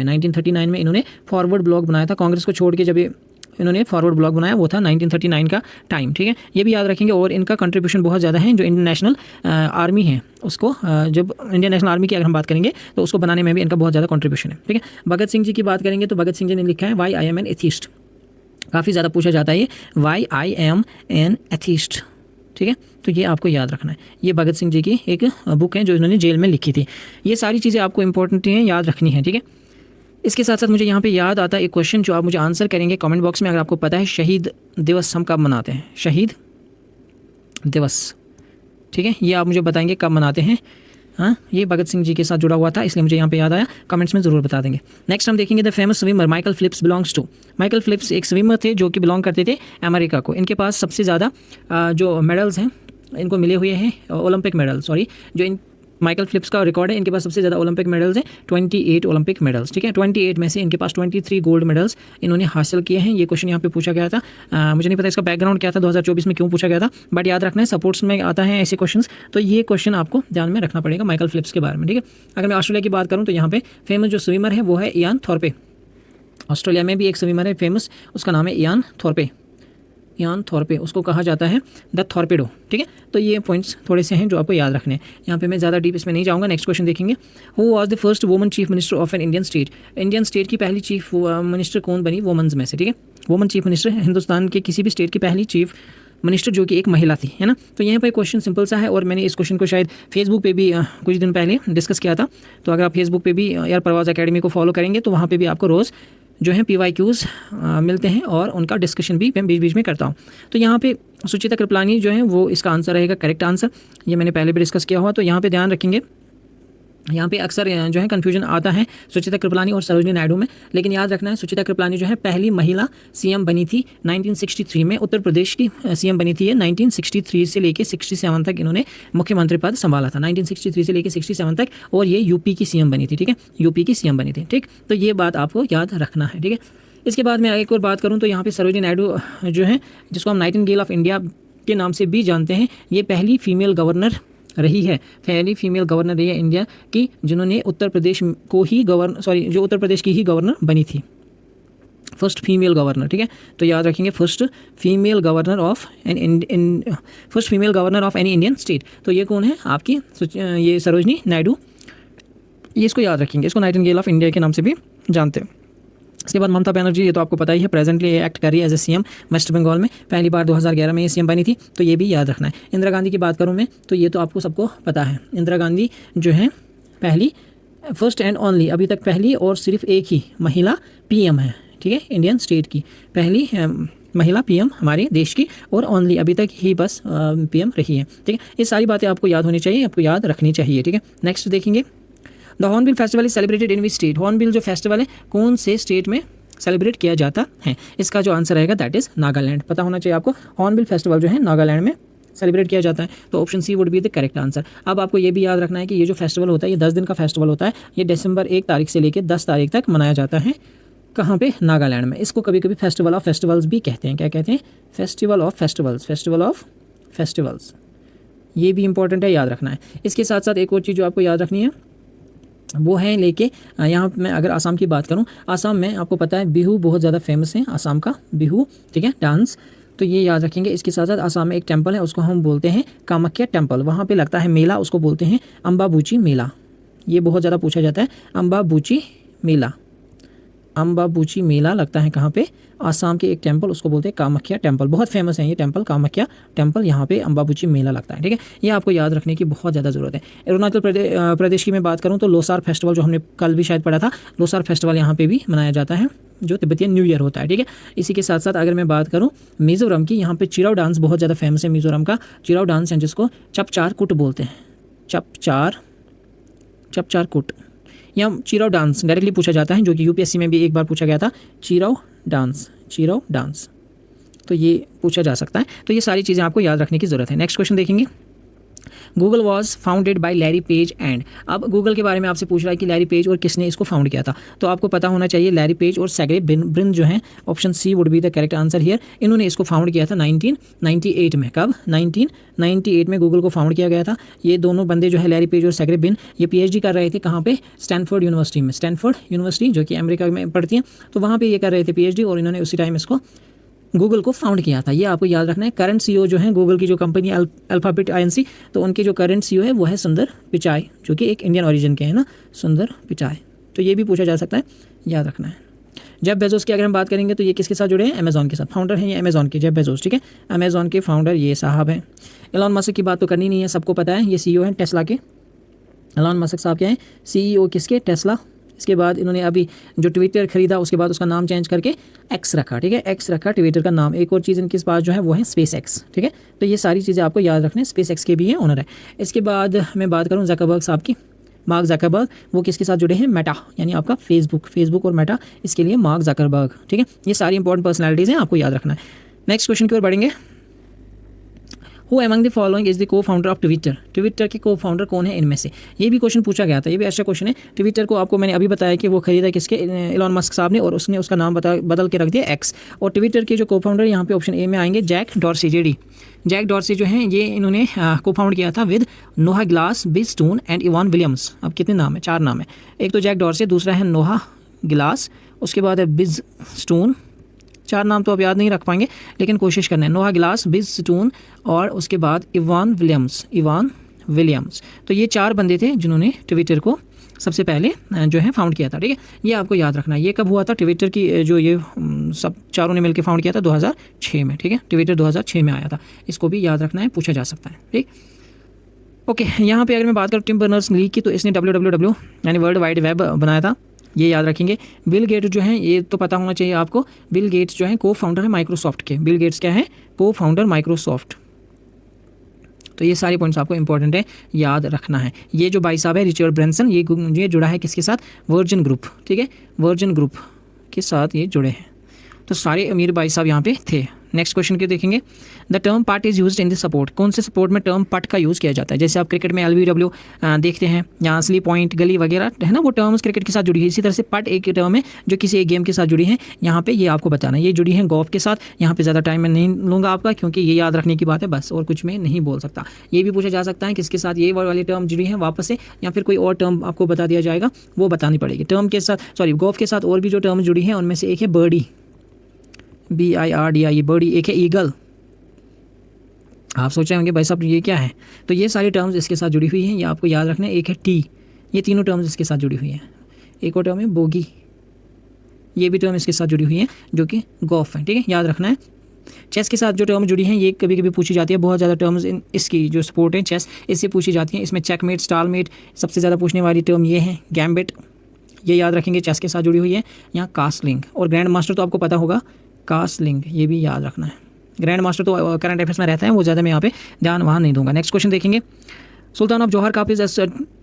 में इन्होंने फॉरवर्ड ब्लॉग बनाया था। कांग्रेस को छोड़ के जब इन्होंने फॉरवर्ड ब्लॉग बनाया वो था 1939 का टाइम, ठीक है, ये भी याद रखेंगे। और इनका कंट्रीब्यूशन बहुत ज़्यादा है, जो इंडियन नेशनल आर्मी है उसको, जब इंडियन नेशनल आर्मी की अगर हम बात करेंगे तो उसको बनाने में भी इनका बहुत ज़्यादा कंट्रीब्यूशन है, ठीक है। भगत सिंह जी की बात करेंगे तो भगत सिंह जी ने लिखा है why I am an atheist, काफ़ी ज़्यादा पूछा जाता है ये, why I am an atheist, ठीक है, तो ये आपको याद रखना है। ये भगत सिंह जी की एक बुक है जो इन्होंने जेल में लिखी थी। ये सारी चीज़ें आपको इंपॉर्टेंट हैं, याद रखनी है, ठीक है। इसके साथ साथ मुझे यहाँ पे याद आता है एक क्वेश्चन जो आप मुझे आंसर करेंगे कमेंट बॉक्स में, अगर आपको पता है शहीद दिवस हम कब मनाते हैं, शहीद दिवस, ठीक है, ये आप मुझे बताएंगे कब मनाते हैं। हाँ, ये भगत सिंह जी के साथ जुड़ा हुआ था, इसलिए मुझे यहाँ पे याद आया, कमेंट्स में ज़रूर बता देंगे। नेक्स्ट हम देखेंगे the famous swimmer Michael Phelps belongs to. Michael Phelps एक स्विमर थे जो कि बिलोंग करते थे अमेरिका को। इनके पास सबसे ज़्यादा जो मेडल्स हैं इनको मिले हुए हैं, ओलंपिक मेडल, सॉरी, जो इन माइकल फिलिप्स का रिकॉर्ड है, इनके पास सबसे ज़्यादा ओलंपिक मेडल्स हैं, 28 ओलंपिक मेडल्स, ठीक है। 28 में से इनके पास 23 गोल्ड मेडल्स इन्होंने हासिल किए हैं। ये क्वेश्चन यहाँ पे पूछा गया था, मुझे नहीं पता इसका बैकग्राउंड क्या था, 2024 में क्यों पूछा गया था, बट याद रखना है सपोर्ट्स में आता है ऐसे क्वेश्चंस, तो ये क्वेश्चन आपको ध्यान में रखना पड़ेगा माइकल फिलिप्स के बारे में, ठीक है। अगर मैं ऑस्ट्रेलिया की बात करूँ तो यहाँ पे फेमस जो स्विमर है वो है इयान थॉर्पे। ऑस्ट्रेलिया में भी एक स्विमर है फेमस, उसका नाम है इयान थॉर्पे, उसको कहा जाता है द थॉर्पेडो, ठीक है। तो ये पॉइंट्स थोड़े से हैं जो आपको याद रखने हैं। यहाँ पे मैं ज़्यादा डीप इसमें नहीं जाऊँगा। नेक्स्ट क्वेश्चन देखेंगे, who was the first woman chief minister of an Indian state. Indian state की पहली चीफ मिनिस्टर कौन बनी वुमेन्स में से, ठीक है। वुमन चीफ मिनिस्टर हिंदुस्तान के किसी भी स्टेट की पहली चीफ मिनिस्टर जो कि एक महिला थी, है ना। तो यहाँ पर क्वेश्चन सिंपल सा है, और मैंने इस क्वेश्चन को शायद फेसबुक पे भी कुछ दिन पहले डिस्कस किया था। तो अगर आप फेसबुक पे भी एयर परवाज़ अकेडमी को फॉलो करेंगे तो वहाँ पे भी आपको रोज़ जो है PYQs मिलते हैं, और उनका डिस्कशन भी मैं बीच बीच में करता हूँ। तो यहाँ पे सुचिता कृपलानी जो है वो इसका आंसर रहेगा, करेक्ट आंसर, ये मैंने पहले भी डिस्कस किया हुआ। तो यहाँ पे ध्यान रखेंगे यहाँ पे अक्सर जो है कन्फ्यूजन आता है सुचिता कृपलानी और सरोजिनी नायडू में, लेकिन याद रखना है सुचिता कृपलानी जो है पहली महिला सीएम बनी थी 1963 में, उत्तर प्रदेश की सीएम बनी थी ये 1963 से लेके 67 तक इन्होंने मुख्यमंत्री पद संभाला था, 1963 से लेके 67 तक, और ये यूपी की सीएम बनी थी, ठीक है, यूपी की सीएम बनी थी, ठीक। तो ये बात आपको याद रखना है, ठीक है। इसके बाद मैं एक और बात करूँ तो यहाँ पर सरोजिनी नायडू जो है, जिसको हम नाइटिंगेल ऑफ इंडिया के नाम से भी जानते हैं, ये पहली फीमेल गवर्नर रही है, पहली फीमेल गवर्नर रही है इंडिया की, जिन्होंने उत्तर प्रदेश को ही जो उत्तर प्रदेश की ही गवर्नर बनी थी, फर्स्ट फीमेल गवर्नर, ठीक है। तो याद रखेंगे first female governor of any Indian state. तो ये कौन है आपकी, ये सरोजिनी नायडू, ये इसको याद रखेंगे, इसको नाइटिंगेल ऑफ इंडिया के नाम से भी जानते हैं। इसके बाद ममता बनर्जी, ये तो आपको पता ही है, प्रेजेंटली एक्ट कर रही है as a CM West Bengal में, पहली बार 2011 में ये सीएम बनी थी, तो ये भी याद रखना है। इंदिरा गांधी की बात करूं मैं तो ये तो आपको सबको पता है, इंदिरा गांधी जो है पहली, फर्स्ट एंड ओनली, अभी तक पहली और सिर्फ एक ही महिला पीएम है, ठीक है, इंडियन स्टेट की पहली महिला पीएम हमारे देश की, और ओनली अभी तक ही बस पीएम रही है, ठीक है। ये सारी बातें आपको याद होनी चाहिए, आपको याद रखनी चाहिए, ठीक है। नेक्स्ट देखेंगे, the hornbill festival is celebrated in which state, hornbill जो फेस्टिवल है कौन से स्टेट में सेलिब्रेट किया जाता है, इसका जो आंसर रहेगा दैट इज नागालैंड। पता होना चाहिए आपको, हॉर्नबिल फेस्टिवल जो है नागालैंड में सेलिब्रेट किया जाता है, तो option C would be the correct answer. अब आपको ये भी याद रखना है कि ये जो फेस्टिवल होता है ये 10 दिन का फेस्टिवल होता है, ये दिसंबर 1 तारीख से लेकर 10 तारीख तक मनाया जाता है, कहाँ पे, नागालैंड में। इसको कभी कभी फेस्टिवल ऑफ फेस्टिवल्स भी कहते हैं, क्या कहते हैं, festival of festivals, festival of festivals, ये भी इंपॉर्टेंट है, याद रखना है। इसके साथ साथ एक और चीज़ जो आपको याद रखनी है वो है लेके, यहाँ मैं अगर आसाम की बात करूँ, आसाम में आपको पता है बिहू बहुत ज़्यादा फेमस है, आसाम का बिहू, ठीक है, डांस, तो ये याद रखेंगे। इसके साथ साथ आसाम में एक टेम्पल है, उसको हम बोलते हैं कामाख्या टेम्पल, वहाँ पे लगता है मेला, उसको बोलते हैं अम्बाबूची मेला, ये बहुत ज़्यादा पूछा जाता है, अम्बाबूची मेला, अम्बाबूची मेला लगता है कहाँ पे, आसाम के एक टेम्पल, उसको बोलते हैं कामाख्या टेम्पल, बहुत फेमस है ये टेम्पल, कामाख्या टेम्पल, यहाँ पे अम्बाबूची मेला लगता है, ठीक है। ये आपको याद रखने की बहुत ज़्यादा ज़रूरत है। अरुणाचल प्रदेश की मैं बात करूँ तो लोसार फेस्टिवल, जो हमने कल भी शायद पढ़ा था, लोसार फेस्टिवल यहाँ पे भी मनाया जाता है, जो तिब्बतियन न्यू ईयर होता है, ठीक है। इसी के साथ साथ अगर मैं बात करूँ मिज़ोरम की, यहाँ पे चिराव डांस बहुत ज़्यादा फेमस है, मिज़ोरम का चिराव डांस है, जिसको चपचार कुट बोलते हैं, चपचार कुट, या चिराव डांस डायरेक्टली पूछा जाता है, जो कि यूपीएससी में भी एक बार पूछा गया था, चिराव डांस, तो ये पूछा जा सकता है। तो ये सारी चीज़ें आपको याद रखने की ज़रूरत है। नेक्स्ट क्वेश्चन देखेंगे, Google was founded by Larry page and, अब गूगल के बारे में आपसे पूछ रहा है कि लैरी पेज और किसने इसको फाउंड किया था, तो आपको पता होना चाहिए लैरी पेज और सेर्गेई ब्रिन जो है, option C would be the correct answer here. इन्होंने इसको फाउंड किया था 1998 में, कब, 1998 में गूगल को फाउंड किया गया था। ये दोनों बंदे जो है लैरी पेज और सेर्गेई ब्रिन, ये पीएचडी कर रहे थे कहाँ पे, स्टैनफोर्ड यूनिवर्सिटी में, स्टैनफोर्ड यूनिवर्सिटी जो कि अमेरिका में पढ़ती है, तो वहाँ पर ये कर रहे थे पीएचडी, और इन्होंने उसी टाइम इसको गूगल को फाउंड किया था। ये आपको याद रखना है। करंट सीईओ जो है गूगल की जो कंपनी अल्फाबेट INC, तो उनके जो करंट सीईओ है वो है सुंदर पिचाई, जो कि एक इंडियन ओरिजिन के हैं ना, सुंदर पिचाई, तो ये भी पूछा जा सकता है, याद रखना है। जेफ बेजोस की अगर हम बात करेंगे तो ये किसके साथ जुड़े हैं, अमेजॉन के साथ, फाउंडर हैं ये अमेजॉन के, जेफ बेजोस, ठीक है, अमेजॉन के फाउंडर ये साहब हैं। एलॉन मस्क की बात तो करनी नहीं है, सबको पता है, ये CEO हैं टेस्ला के, एलॉन मस्क साहब क्या हैं, CEO किसके, टेस्ला। इसके बाद इन्होंने अभी जो ट्विटर खरीदा उसके बाद उसका नाम चेंज करके एक्स रखा, ठीक है, एक्स रखा ट्विटर का नाम। एक और चीज़ इनके पास जो है वो है स्पेस एक्स, ठीक है, तो ये सारी चीज़ें आपको याद रखना है, स्पेस एक्स के भी ये ओनर है। इसके बाद मैं बात करूँ ज़करबर्ग साहब की, मार्क ज़करबर्ग, वो किसके साथ जुड़े हैं, मेटा, यानी आपका फेसबुक और मेटा, इसके लिए मार्क ज़करबर्ग, ठीक है। ये सारी इंपॉर्टेंट पर्सनैलिटीज़ हैं, आपको याद रखना है। नेक्स्ट क्वेश्चन की ओर बढ़ेंगे, who among the following is the को फाउंडर ऑफ ट्विटर, ट्विटर के को फाउंडर कौन है इनमें से, ये भी क्वेश्चन पूछा गया था, ये भी अच्छा क्वेश्चन है। ट्विटर को आपको मैंने अभी बताया कि वो खरीदा किसके, एलॉन मस्क साहब ने, और उसने उसका नाम बदल के रख दिया एक्स। और ट्विटर के जो को फाउंडर यहाँ पे ऑप्शन ए में आएंगे जैक डॉर्सी, जैक डॉर्सी जो हैं ये इन्होंने को फाउंड किया था विद नोहा गिलास, बिज स्टोन एंड इवान विलियम्स। अब कितने नाम है, 4 नाम है, एक तो जैक डॉर्सी, दूसरा है नोहा गिलास, उसके बाद है बिज स्टोन, 4 नाम तो अब याद नहीं रख पाएंगे लेकिन कोशिश करना है, नोहा गिलास, बिज स्टोन और उसके बाद इवान विलियम्स। तो ये 4 बंदे थे जिन्होंने ट्विटर को सबसे पहले जो है फाउंड किया था, ठीक है। ये आपको याद रखना है। ये कब हुआ था, ट्विटर की जो ये सब चारों ने मिलकर फाउंड किया था 2006 में, ठीक है, ट्विटर 2006 में आया था, इसको भी याद रखना है, पूछा जा सकता है, ठीक। ओके, यहाँ पे अगर मैं बात करूँ टिम बर्नर्स-ली की, तो इसने WWW यानी वर्ल्ड वाइड वेब बनाया था, ये याद रखेंगे। बिल गेट्स जो हैं ये तो पता होना चाहिए आपको, बिल गेट्स जो हैं को फाउंडर है माइक्रोसॉफ्ट के, बिल गेट्स क्या है, को फाउंडर माइक्रोसॉफ्ट, तो ये सारे पॉइंट्स आपको इंपॉर्टेंट है, याद रखना है। ये जो भाई साहब है रिचर्ड ब्रैंसन, ये जुड़ा है किसके साथ, वर्जिन ग्रुप, ठीक है, वर्जिन ग्रुप के साथ ये जुड़े हैं। तो सारे अमीर भाई साहब यहाँ पे थे। नेक्स्ट क्वेश्चन के देखेंगे, द टर्म पट is used in the support, कौन से सपोर्ट में टर्म पट का यूज़ किया जाता है। जैसे आप क्रिकेट में LBW देखते हैं, यहाँ स्लीप पॉइंट, गली वगैरह है ना, वो टर्म्स क्रिकेट के साथ जुड़ी है। इसी तरह से पट एक टर्म है जो किसी एक गेम के साथ जुड़ी है। यहाँ पे ये आपको बताना है, ये जुड़ी है गोल्फ के साथ। यहाँ पे ज़्यादा टाइम मैं नहीं लूँगा आपका, क्योंकि ये याद रखने की बात है बस, और कुछ मैं नहीं बोल सकता। ये भी पूछा जा सकता है किसके साथ ये वाली टर्म जुड़ी है वापस से, या फिर कोई और टर्म आपको बता दिया जाएगा, वो बतानी पड़ेगी। टर्म के साथ, सॉरी, गोल्फ के साथ और भी जो टर्म जुड़ी है उनमें से एक है बर्डी, BIRDI, बर्डी। एक है ईगल। आप सोच रहे होंगे भाई साहब ये क्या है, तो ये सारी टर्म्स इसके साथ जुड़ी हुई हैं, ये आपको याद रखना है। एक है टी, ये तीनों टर्म्स इसके साथ जुड़ी हुई हैं। एक और टर्म है बोगी, ये भी टर्म इसके साथ जुड़ी हुई है, जो कि गोल्फ है, ठीक है, याद रखना है। चेस के साथ जो टर्म जुड़ी हैं ये कभी कभी पूछी जाती है, बहुत ज़्यादा टर्म्स इसकी जो स्पोर्ट है चेस, इससे पूछी जाती हैं। इसमें चेकमेट, स्टालमेट, सबसे ज़्यादा पूछने वाली टर्म ये है। गैम्बिट, ये याद रखेंगे, चेस के साथ जुड़ी हुई है। यहाँ कास्टलिंग और ग्रैंड मास्टर तो आपको पता होगा, कास्टलिंग ये भी याद रखना है। ग्रैंड मास्टर तो करंट अफेयर्स में रहता है, वो ज़्यादा मैं यहाँ पे ध्यान वहाँ नहीं दूंगा। नेक्स्ट क्वेश्चन देखेंगे, Sultan of Johor Cup is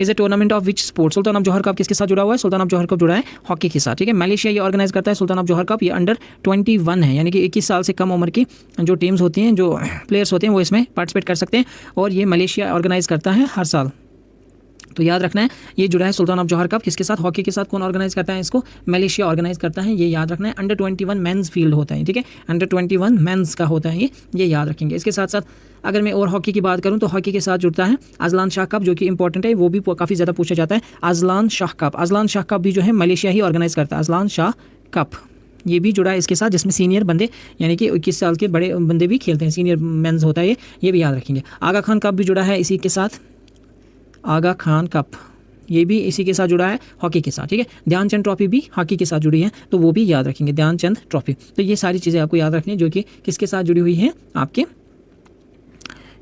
a tournament of which sport. Sultan of Johor Cup किसके साथ जुड़ा हुआ है, सुल्तान ऑफ जौहर कप जुड़ा है हॉकी के साथ, ठीक है। मलेशिया ये ऑर्गेनाइज करता है सुल्तान ऑफ जौहर कप। ये अंडर 21 है, यानी कि 21 साल से कम उम्र की जो टीम्स होती हैं, जो प्लेयर्स होते हैं, वो इसमें पार्टिसिपेट कर सकते हैं, और ये मलेशिया ऑर्गेनाइज करता है हर साल। तो याद रखना है, ये जुड़ा है सुल्तान ऑफ जौहर कप किसके साथ, हॉकी के साथ। कौन ऑर्गेनाइज करता है इसको, मलेशिया ऑर्गेनाइज करता है, ये याद रखना है। अंडर 21 मेंस फील्ड होता है, ठीक है, अंडर 21 मेंस का होता है ये याद रखेंगे। इसके साथ साथ अगर मैं और हॉकी की बात करूं तो हॉकी के साथ जुड़ता है अजलान शाह कप, जो कि इंपॉर्टेंट है, वो भी काफ़ी ज़्यादा पूछा जाता है। Azlan Shah cup, Azlan Shah cup भी जो है मलेशिया ही ऑर्गेनाइज करता है, अजलान शाह कप। ये भी जुड़ा है इसके साथ, जिसमें सीनियर बंदे यानी कि 21 साल के बड़े बंदे भी खेलते हैं, सीनियर मेंस होता है ये भी याद रखेंगे। आगा खान कप भी जुड़ा है इसी के साथ, आगा खान कप ये भी इसी के साथ जुड़ा है हॉकी के साथ, ठीक है। ध्यानचंद ट्रॉफी भी हॉकी के साथ जुड़ी है, तो वो भी याद रखेंगे, ध्यानचंद ट्रॉफी। तो ये सारी चीज़ें आपको याद रखनी है, जो कि किसके साथ जुड़ी हुई हैं, आपके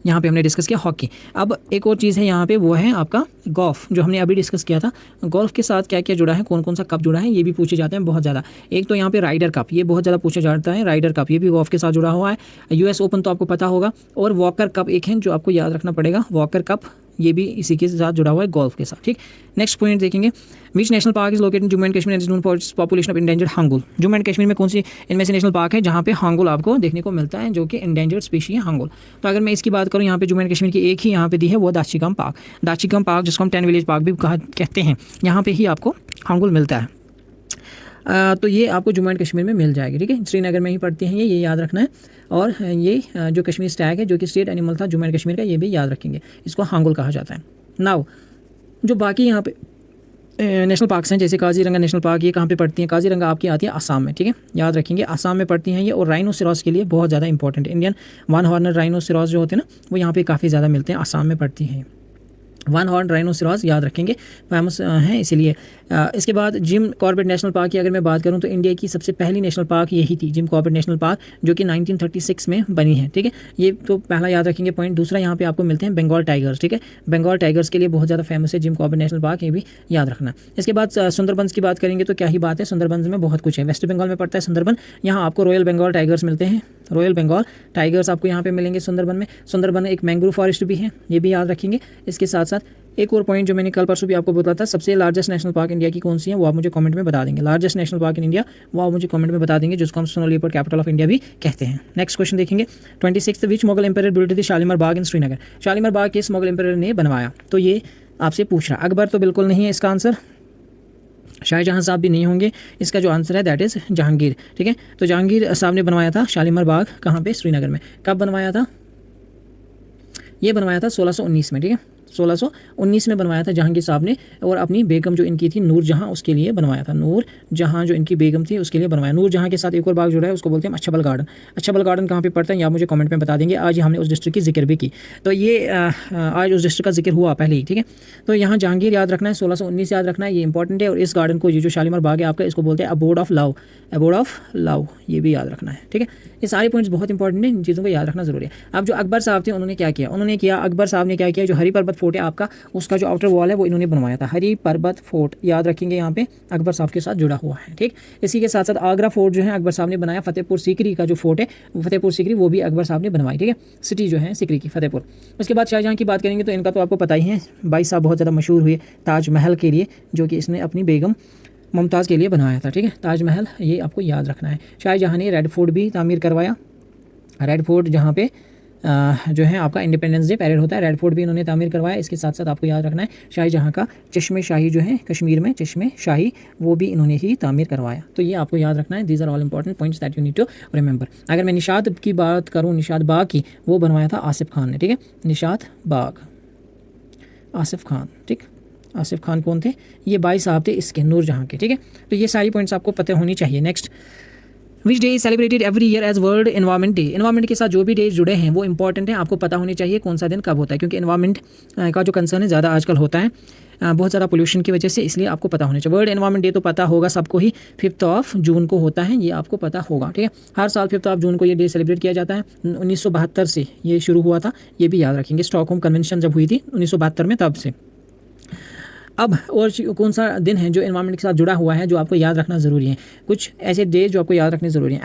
यहाँ पे हमने डिस्कस किया हॉकी। अब एक और चीज़ है यहाँ पे, वो है आपका गोल्फ, जो हमने अभी डिस्कस किया था। गोल्फ के साथ क्या क्या जुड़ा है, कौन कौन सा कप जुड़ा है, ये भी पूछे जाते हैं बहुत ज़्यादा। एक तो यहाँ पे राइडर कप, ये बहुत ज़्यादा पूछा जाता है, राइडर कप ये भी गोल्फ के साथ जुड़ा हुआ है। US ओपन तो आपको पता होगा, और वॉकर कप एक है जो आपको याद रखना पड़ेगा, वॉकर कप ये भी इसी के साथ जुड़ा हुआ है, गोल्फ के साथ, ठीक। नेक्स्ट पॉइंट देखेंगे, which national park is located in Jammu and Kashmir and is known for its population of endangered hangul. Jammu and Kashmir में कौन सी इनमें से नेशनल पार्क है जहाँ पे हांगुल आपको देखने को मिलता है, जो कि इंडेंजर्ड स्पीशी है हांगुल। तो अगर मैं इसकी बात करूँ, यहाँ पे जम्मू एंड कश्मीर की एक ही यहाँ पे दी है, वो दाशिगाम पार्क, दाशिगाम पार्क जिसको हम 10 विलेज पार्क भी कहते हैं, यहाँ पे ही आपको हांगुल मिलता है। तो ये आपको जम्मू एंड कश्मीर में मिल जाएगी, ठीक है, श्रीनगर में ही पड़ती हैं ये याद रखना है। और ये जो कश्मीर स्टैग है, जो कि स्टेट एनिमल था जम्मू एंड कश्मीर का, ये भी याद रखेंगे, इसको हांगुल कहा जाता है। नाउ जो बाकी यहाँ पे नेशनल पार्क्स हैं, जैसे काजीरंगा नेशनल पार्क, ये कहाँ पे पड़ती हैं, काजीरंगा आपकी आती है आसाम में, ठीक है, याद रखेंगे, आसाम में पड़ती हैं ये। और राइनोसेरॉस के लिए बहुत ज़्यादा important, Indian one Horner rhinoceros जो होते हैं ना, वो यहाँ पे काफ़ी ज़्यादा मिलते हैं, आसाम में पड़ती हैं। वन हॉर्न राइनोसेरॉस याद रखेंगे, फेमस हैं इसीलिए। इसके बाद जिम कॉर्बेट नेशनल पार्क की अगर मैं बात करूं तो इंडिया की सबसे पहली नेशनल पार्क यही थी, जिम कॉर्बेट नेशनल पार्क, जो कि 1936 में बनी है, ठीक है। ये तो पहला याद रखेंगे पॉइंट। दूसरा यहाँ पे आपको मिलते हैं बंगाल टाइगर्स, ठीक है, बंगाल टाइगर्स के लिए बहुत ज़्यादा फेमस है जिम कॉर्बेट नेशनल पार्क, ये भी याद रखना। इसके बाद सुंदरबंस की बात करेंगे तो क्या ही बात है, सुंदरबंस में बहुत कुछ है। वेस्ट बंगाल में पड़ता है सुंदरबन, यहाँ आपको रॉयल बंगाल टाइगर्स मिलते हैं, रॉयल बंगाल टाइगर्स आपको यहाँ पे मिलेंगे सुंदरबन में। सुंदरबन एक मैंग्रोव फॉरेस्ट भी है, ये भी याद रखेंगे। इसके साथ साथ एक और पॉइंट जो मैंने कल परसों भी आपको बताया था, सबसे लार्जेस्ट नेशनल पार्क इंडिया की कौन सी है, वो आप मुझे कमेंट में बता देंगे। Largest national park in India, वो आप मुझे कमेंट में बता देंगे, जिसको हम snow leopard capital of India भी कहते हैं। नेक्स्ट क्वेश्चन देखेंगे, 26 which Mughal empire built the Shalimar Bagh in Srinagar. Shalimar Bagh किस मुगल एम्पायर ने बनवाया, तो ये आपसे पूछ रहा। अकबर तो बिल्कुल नहीं है इसका आंसर, शाहजहां साहब भी नहीं होंगे, इसका जो आंसर है दैट इज़ जहांगीर, ठीक है। तो जहांगीर साहब ने बनवाया था शालीमार बाग, कहाँ पे, श्रीनगर में। कब बनवाया था, ये बनवाया था 1619 में, ठीक है, 1619 में बनवाया था जहांगीर साहब ने, और अपनी बेगम जो इनकी थी नूर जहां, उसके लिए बनवाया था। नूर जहां जो इनकी बेगम थी उसके लिए बनवाया। नूर जहां के साथ एक और बाग जुड़ा है, उसको बोलते हैं अच्छाबल गार्डन। अच्छाबल गार्डन कहाँ पे पड़ता है, या मुझे कमेंट में बता देंगे। आज हमने उस डिस्ट्रिक्ट की जिक्र भी की, तो ये आज उस डिस्ट्रिक्ट का जिक्र हुआ पहले ही, ठीक है। तो यहाँ जहांगीर याद रखना है, 1619 याद रखना है, ये इंपॉर्टेंट है। और इस गार्डन को, ये जो शालीमार बाग है आपका, इसको बोलते हैं abode of love, abode of love, ये भी याद रखना है, ठीक है। ये सारे पॉइंट्स बहुत इंपॉर्टेंट है, इन चीज़ों को याद रखना जरूरी है। अब जो अकबर साहब थे उन्होंने क्या किया, अकबर साहब ने क्या किया, जो हरी पर्वत फोर्ट है आपका, उसका जो आउटर वॉल है वो इन्होंने बनवाया था। हरी पर्वत फोर्ट याद रखेंगे, यहाँ पे अकबर साहब के साथ जुड़ा हुआ है। ठीक, इसी के साथ साथ आगरा फोर्ट जो है अकबर साहब ने बनाया। फतेहपुर सीकरी का जो फोर्ट है, फतेहपुर सीकरी, वो भी अकबर साहब ने बनवाई। ठीक है, सिटी जो है सीकरी की, फतेहपुर। उसके बाद शाहजहाँ की बात करेंगे तो इनका तो आपको पता ही है, भाई साहब बहुत ज़्यादा मशहूर हुए ताजमहल के लिए, जो कि इसने अपनी बेगम मुमताज़ के लिए बनवाया था। ठीक है, ताजमहल, ये आपको याद रखना है। शाहजहाँ ने रेड फोर्ट भी तामीर करवाया। रेड फोर्ट जहाँ पे जो है आपका इंडिपेंडेंस डे पैरेड होता है, रेड फोर्ट भी इन्होंने तामीर करवाया। इसके साथ साथ आपको याद रखना है शाहजहाँ का चश्मे शाही जो है कश्मीर में, चश्मे शाही, वो भी इन्होंने ही तामीर करवाया। तो ये आपको याद रखना है। These are all important points that you need to remember. अगर मैं निशात की बात करूँ, निशात बाग की, वो बनवाया था आसिफ खान ने। ठीक है, निशात बाग, आसिफ खान। ठीक, आसिफ खान कौन थे? ये भाई साहब थे इसके, नूरजहाँ के। ठीक है, तो ये सारी पॉइंट्स आपको पता होनी चाहिए। Next, which day is celebrated every year as world environment day. Environment के साथ जो भी डेज जुड़े हैं वो इंपॉर्टेंट है, आपको पता होनी चाहिए कौन सा दिन कब होता है, क्योंकि एनवायरमेंट का जो कंसर्न है ज़्यादा आजकल होता है बहुत ज़्यादा पोल्यूशन की वजह से, इसलिए आपको पता होना चाहिए। वर्ल्ड एनवायरमेंट डे तो पता होगा सबको ही, 5 जून को होता है, ये आपको पता होगा। ठीक है, हर साल 5 जून को ये डे सेलिब्रेट किया जाता है। 1972 से ये शुरू हुआ था, ये भी याद रखेंगे। स्टॉकहोम कन्वेंशन जब हुई थी 1972 में, तब से। अब और कौन सा दिन है जो एनवायरनमेंट के साथ जुड़ा हुआ है, जो आपको याद रखना ज़रूरी है? कुछ ऐसे डे जो आपको याद रखने ज़रूरी हैं।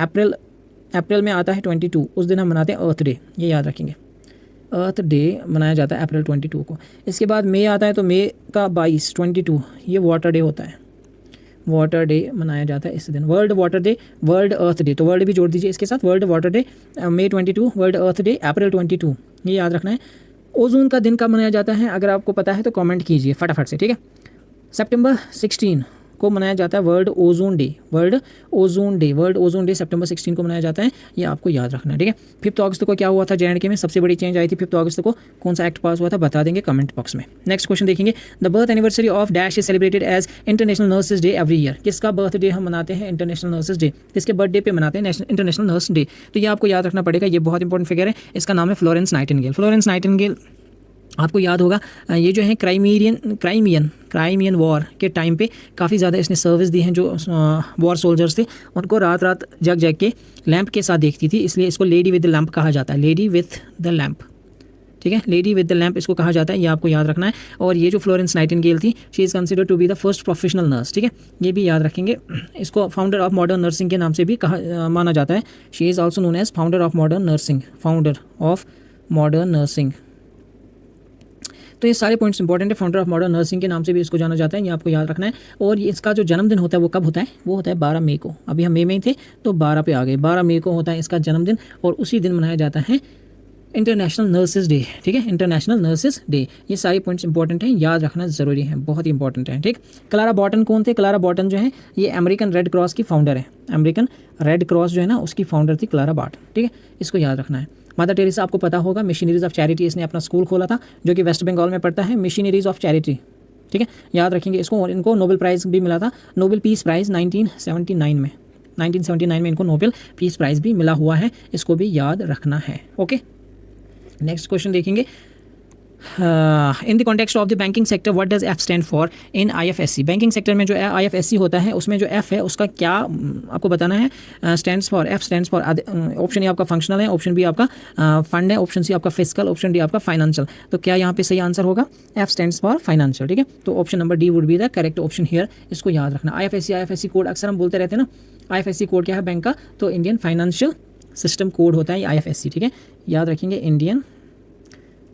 अप्रैल में आता है 22, उस दिन हम मनाते हैं अर्थ डे, ये याद रखेंगे। अर्थ डे मनाया जाता है अप्रैल 22 को। इसके बाद मई आता है, तो मई का 22 ये वाटर डे होता है, वाटर डे मनाया जाता है इस दिन। वर्ल्ड वाटर डे, वर्ल्ड अर्थ डे, तो वर्ल्ड भी जोड़ दीजिए इसके साथ। वर्ल्ड वाटर डे मई 22, वर्ल्ड अर्थ डे अप्रैल 22, ये याद रखना है। ओजोन का दिन कब मनाया जाता है? अगर आपको पता है तो कमेंट कीजिए फटाफट से। ठीक है, सितंबर 16 को मनाया जाता है world ozone day. World ozone day, world ozone day सितंबर 16 को मनाया जाता है, ये आपको याद रखना है। ठीक है, 5 अगस्त को क्या हुआ था JNK में? सबसे बड़ी चेंज आई थी 5 अगस्त को। कौन सा एक्ट पास हुआ था बता देंगे कमेंट बॉक्स में। नेक्स्ट क्वेश्चन देखेंगे, the birth anniversary of dash is celebrated as international nurses day every year. किसका बर्थडे हम मनाते हैं? International nurses day. किसके बर्थडे पे मनाते हैं इंटरनेशनल नर्स डे? तो ये आपको याद रखना पड़ेगा, ये बहुत इंपॉर्टेंट फिगर है। इसका नाम है फ्लोरेंस नाइटिंगेल। फ्लोरेंस नाइटिंगेल आपको याद होगा, ये जो है क्राइमियन वॉर के टाइम पे काफ़ी ज़्यादा इसने सर्विस दी है। जो वॉर सोल्जर्स थे उनको रात रात जग के लैंप के साथ देखती थी, इसलिए इसको लेडी विद द लैंप कहा जाता है। लेडी विद द लैंप, ठीक है, लेडी विद द लैंप इसको कहा जाता है, ये आपको याद रखना है। और ये जो फ्लोरेंस नाइटिंगेल थी, she is considered to be the first professional nurse. ठीक है, ये भी याद रखेंगे। इसको फाउंडर ऑफ मॉडर्न नर्सिंग के नाम से भी कहा माना जाता है। She is also known as founder of modern nursing, founder of modern nursing. तो ये सारे पॉइंट्स इंपॉर्टेंट है। फाउंडर ऑफ मॉडर्न नर्सिंग के नाम से भी इसको जाना जाता है, ये आपको याद रखना है। और ये इसका जो जन्मदिन होता है वो कब होता है? वो होता है 12 मई को। अभी हम मई में ही थे तो 12 पे आ गए, 12 मई को होता है इसका जन्मदिन, और उसी दिन मनाया जाता है इंटरनेशनल नर्सेज डे। ठीक है, इंटरनेशनल नर्सेज डे। ये सारे पॉइंट्स इंपॉर्टेंट हैं, याद रखना ज़रूरी है, बहुत ही इंपॉर्टेंट है। ठीक, क्लारा बॉटन कौन थे? क्लारा बॉटन जो है ये अमेरिकन रेड क्रॉस की फाउंडर है। अमेरिकन रेड क्रॉस जो है ना, उसकी फाउंडर थी क्लारा बॉटन। ठीक है, इसको याद रखना है। मदर टेरेसा आपको पता होगा, मिशनरीज ऑफ चैरिटी, इसने अपना स्कूल खोला था जो कि वेस्ट बंगाल में पड़ता है, मिशनरीज ऑफ चैरिटी। ठीक है, याद रखेंगे इसको। और इनको नोबेल प्राइज़ भी मिला था, नोबेल पीस प्राइज़ 1979 में। 1979 में इनको नोबेल पीस प्राइज़ भी मिला हुआ है, इसको भी याद रखना है। ओके, नेक्स्ट क्वेश्चन देखेंगे, in the context of the banking sector what does F stand for in IFSC। Banking sector में जो IFSC होता है उसमें जो F है उसका क्या आपको बताना है? Stands for, F stands for, option A आपका फंक्शनल है, ऑप्शन बी आपका फंड है, ऑप्शन सी आपका फिजिकल, ऑप्शन डी आपका फाइनेंशियल। तो क्या यहाँ पे सही आंसर होगा? F stands for financial. ठीक है, तो option number D would be the correct option here, इसको याद रखना। IFSC कोड अक्सर हम बोलते रहते हैं ना, IFSC कोड क्या है बैंक का? तो इंडियन फाइनेंशियल सिस्टम कोड होता है ये IFSC। ठीक है, याद रखेंगे, Indian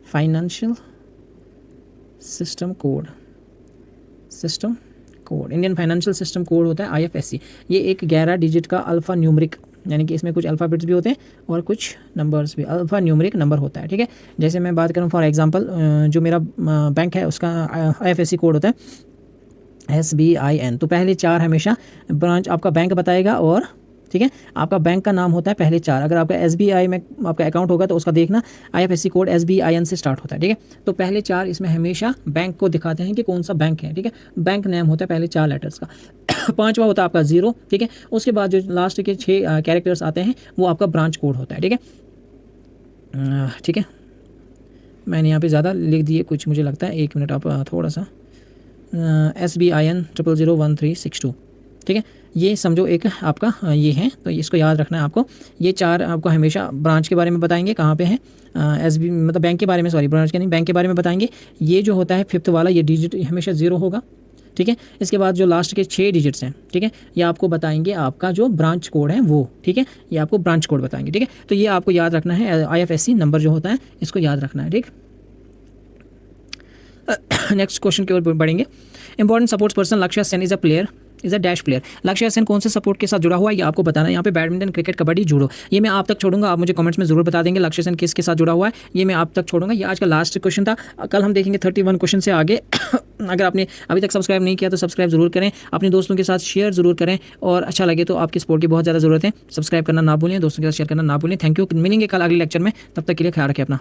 financial system code, Indian financial system code होता है IFSC। ये एक 11 डिजिट का अल्फ़ा न्यूमरिक, यानी कि इसमें कुछ अल्फ़ाबेट्स भी होते हैं और कुछ नंबर्स भी, अल्फ़ा न्यूमरिक नंबर होता है। ठीक है, जैसे मैं बात करूँ फॉर एग्जांपल, जो मेरा बैंक है उसका IFSC कोड होता है SBIN। तो पहले 4 हमेशा ब्रांच आपका बैंक बताएगा, और ठीक है, आपका बैंक का नाम होता है पहले 4। अगर आपका SBI में आपका अकाउंट होगा तो उसका देखना IFSC कोड SBIN से स्टार्ट होता है। ठीक है, तो पहले 4 इसमें हमेशा बैंक को दिखाते हैं कि कौन सा बैंक है। ठीक है, बैंक नेम होता है पहले 4 लेटर्स का। 5वां होता है आपका 0। ठीक है, उसके बाद जो लास्ट के 6 कैरेक्टर्स आते हैं वो आपका ब्रांच कोड होता है। ठीक है, ठीक है, मैंने यहाँ पर ज़्यादा लिख दिए कुछ, मुझे लगता है। 1 मिनट, आप थोड़ा सा SBIN 0001362, ठीक है, ये समझो एक आपका ये है, तो इसको याद रखना है आपको। ये 4 आपको हमेशा ब्रांच के बारे में बताएंगे, कहाँ पे है SB मतलब बैंक के बारे में, सॉरी ब्रांच के नहीं, बैंक के बारे में बताएंगे। ये जो होता है 5th वाला, ये डिजिट हमेशा 0 होगा, ठीक है। इसके बाद जो लास्ट के 6 डिजिट्स हैं, ठीक है, ये आपको बताएंगे आपका जो ब्रांच कोड है वो, ठीक है, ये आपको ब्रांच कोड बताएंगे, ठीक है। तो ये आपको याद रखना है, IFSC नंबर जो होता है इसको याद रखना है, ठीक। नेक्स्ट क्वेश्चन की ओर बढ़ेंगे। इंपॉर्टेंट सपोर्ट्स पर्सन लक्ष्य Sen is a player, is a dash player. लक्ष्य सेन कौन से सपोर्ट के साथ जुड़ा हुआ है ये आपको बताना है। यहाँ पे बैडमिंटन, क्रिकेट, कबड्डी, जूडो, ये मैं आप तक छोड़ूंगा, आप मुझे कमेंट्स में जरूर बता देंगे लक्ष्य सेन किसके साथ जुड़ा हुआ है, ये मैं आप तक छोड़ूंगा। ये आज का लास्ट क्वेश्चन था, कल हम देखेंगे 31 क्वेश्चन से आगे। अगर आपने अभी तक सब्सक्राइब नहीं किया तो सब्सक्राइब जरूर करें, अपने दोस्तों के साथ शेयर जरूर करें, और अच्छा लगे तो आपकी सपोर्ट की बहुत ज़्यादा जरूरत है। सब्सक्राइब करना ना भूलें, दोस्तों के साथ शेयर करना ना भूलें। थैंक यू, मिलेंगे कल अगले लेक्चर में, तब तक के लिए ख्याल रखें अपना।